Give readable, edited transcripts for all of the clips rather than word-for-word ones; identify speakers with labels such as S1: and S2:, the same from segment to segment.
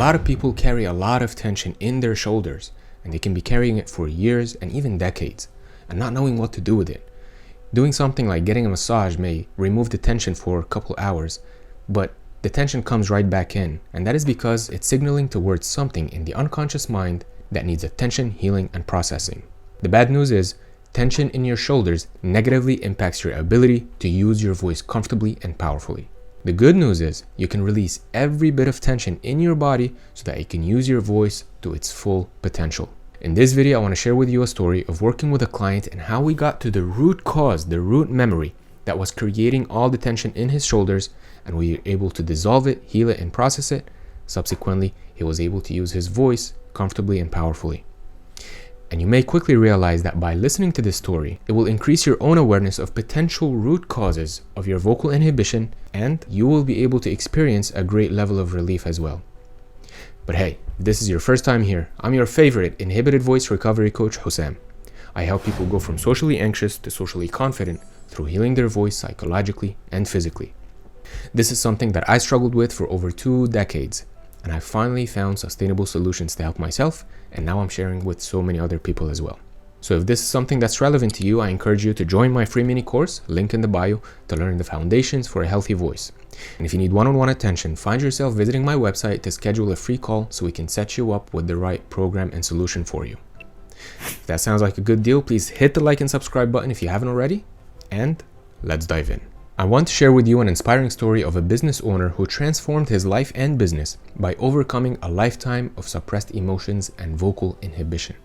S1: lot of people carry a lot of tension in their shoulders, and they can be carrying it for years and even decades, and not knowing what to do with it. Doing something like getting a massage may remove the tension for a couple hours, but the tension comes right back in, and that is because it's signaling towards something in the unconscious mind that needs attention, healing, and processing. The bad news is, tension in your shoulders negatively impacts your ability to use your voice comfortably and powerfully. The good news is, you can release every bit of tension in your body so that you can use your voice to its full potential. In this video, I want to share with you a story of working with a client and how we got to the root cause, the root memory that was creating all the tension in his shoulders, and we were able to dissolve it, heal it, and process it. Subsequently, he was able to use his voice comfortably and powerfully. And you may quickly realize that by listening to this story, it will increase your own awareness of potential root causes of your vocal inhibition, and you will be able to experience a great level of relief as well. But hey, if this is your first time here, I'm your favorite inhibited voice recovery coach, Hussam. I help people go from socially anxious to socially confident through healing their voice psychologically and physically. This is something that I struggled with for over 2 decades, and I finally found sustainable solutions to help myself, and now I'm sharing with so many other people as well. So if this is something that's relevant to you, I encourage you to join my free mini course, link in the bio, to learn the foundations for a healthy voice. And if you need one-on-one attention, find yourself visiting my website to schedule a free call so we can set you up with the right program and solution for you. If that sounds like a good deal, please hit the like and subscribe button if you haven't already, and let's dive in. I want to share with you an inspiring story of a business owner who transformed his life and business by overcoming a lifetime of suppressed emotions and vocal inhibition.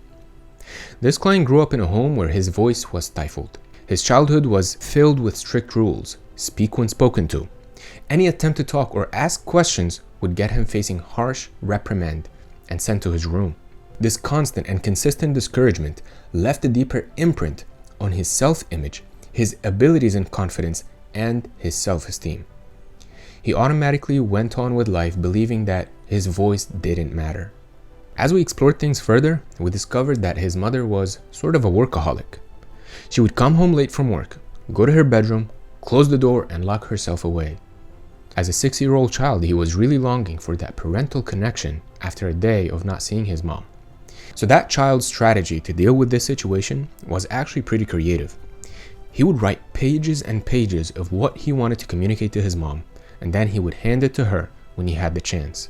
S1: This client grew up in a home where his voice was stifled. His childhood was filled with strict rules: speak when spoken to. Any attempt to talk or ask questions would get him facing harsh reprimand and sent to his room. This constant and consistent discouragement left a deeper imprint on his self-image, his abilities and confidence, and his self-esteem. He automatically went on with life believing that his voice didn't matter. As we explored things further, we discovered that his mother was sort of a workaholic. She would come home late from work, go to her bedroom, close the door, and lock herself away. As a 6-year-old child, he was really longing for that parental connection after a day of not seeing his mom. So that child's strategy to deal with this situation was actually pretty creative. He would write pages and pages of what he wanted to communicate to his mom, and then he would hand it to her when he had the chance.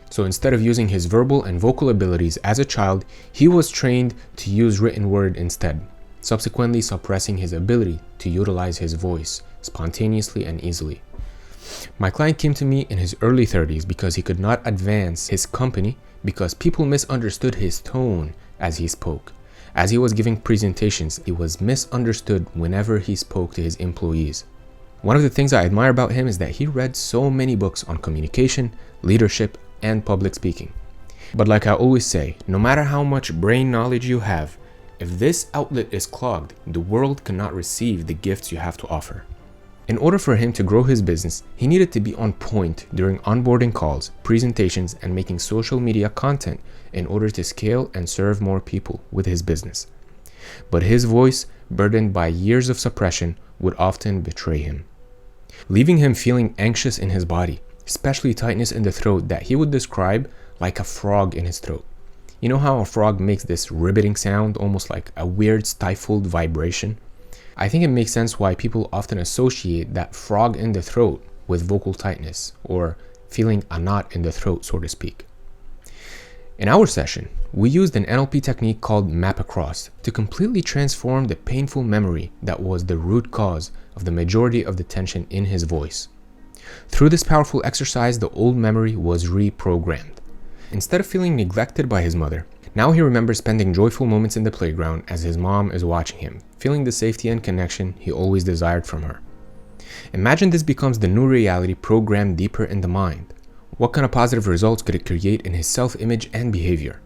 S1: So instead of using his verbal and vocal abilities as a child, he was trained to use written word instead, subsequently suppressing his ability to utilize his voice spontaneously and easily. My client came to me in his early 30s because he could not advance his company because people misunderstood his tone as he spoke. As he was giving presentations, he was misunderstood whenever he spoke to his employees. One of the things I admire about him is that he read so many books on communication, leadership, and public speaking. But like I always say, no matter how much brain knowledge you have, if this outlet is clogged, the world cannot receive the gifts you have to offer. In order for him to grow his business, he needed to be on point during onboarding calls, presentations, and making social media content in order to scale and serve more people with his business. But his voice, burdened by years of suppression, would often betray him, leaving him feeling anxious in his body, especially tightness in the throat that he would describe like a frog in his throat. You know how a frog makes this ribbiting sound, almost like a weird stifled vibration? I think it makes sense why people often associate that frog in the throat with vocal tightness, or feeling a knot in the throat, so to speak. In our session, we used an NLP technique called Map Across to completely transform the painful memory that was the root cause of the majority of the tension in his voice. Through this powerful exercise, the old memory was reprogrammed. Instead of feeling neglected by his mother, now he remembers spending joyful moments in the playground as his mom is watching him, feeling the safety and connection he always desired from her. Imagine this becomes the new reality programmed deeper in the mind. What kind of positive results could it create in his self-image and behavior?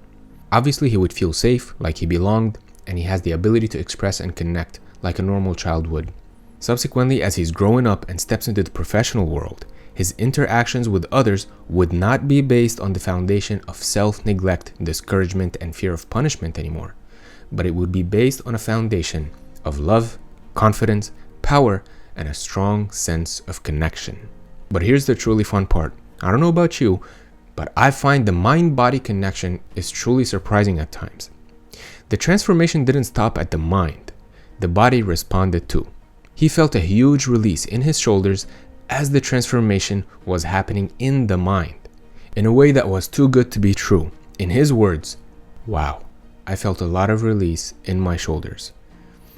S1: Obviously, he would feel safe, like he belonged, and he has the ability to express and connect like a normal child would. Subsequently, as he's growing up and steps into the professional world, his interactions with others would not be based on the foundation of self-neglect, discouragement, and fear of punishment anymore, but it would be based on a foundation of love, confidence, power, and a strong sense of connection. But here's the truly fun part. I don't know about you, but I find the mind-body connection is truly surprising at times. The transformation didn't stop at the mind. The body responded too. He felt a huge release in his shoulders as the transformation was happening in the mind, in a way that was too good to be true. In his words, "Wow, I felt a lot of release in my shoulders."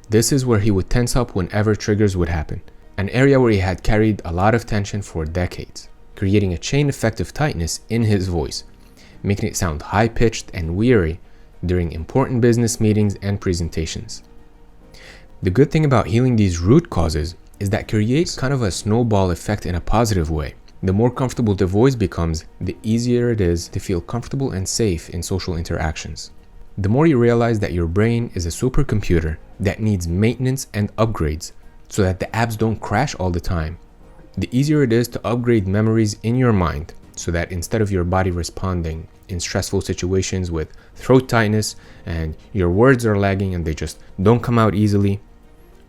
S1: This is where he would tense up whenever triggers would happen, an area where he had carried a lot of tension for decades, creating a chain effect of tightness in his voice, making it sound high-pitched and weary during important business meetings and presentations. The good thing about healing these root causes is that it creates kind of a snowball effect in a positive way. The more comfortable the voice becomes, the easier it is to feel comfortable and safe in social interactions. The more you realize that your brain is a supercomputer that needs maintenance and upgrades so that the apps don't crash all the time, the easier it is to upgrade memories in your mind so that instead of your body responding in stressful situations with throat tightness and your words are lagging and they just don't come out easily,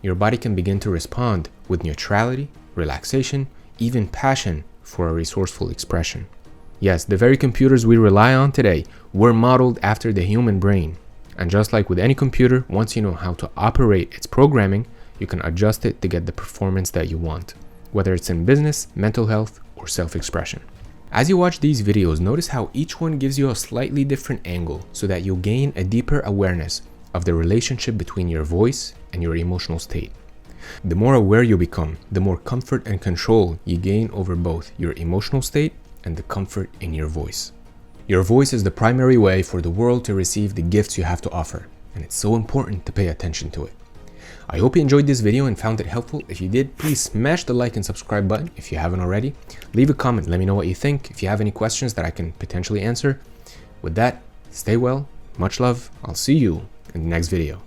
S1: your body can begin to respond with neutrality, relaxation, even passion for a resourceful expression. Yes, the very computers we rely on today were modeled after the human brain. And just like with any computer, once you know how to operate its programming, you can adjust it to get the performance that you want, whether it's in business, mental health, or self-expression. As you watch these videos, notice how each one gives you a slightly different angle so that you'll gain a deeper awareness of the relationship between your voice and your emotional state. The more aware you become, the more comfort and control you gain over both your emotional state and the comfort in your voice. Your voice is the primary way for the world to receive the gifts you have to offer, and it's so important to pay attention to it. I hope you enjoyed this video and found it helpful. If you did, please smash the like and subscribe button if you haven't already. Leave a comment, let me know what you think. If you have any questions that I can potentially answer. With that, stay well, much love, I'll see you in the next video.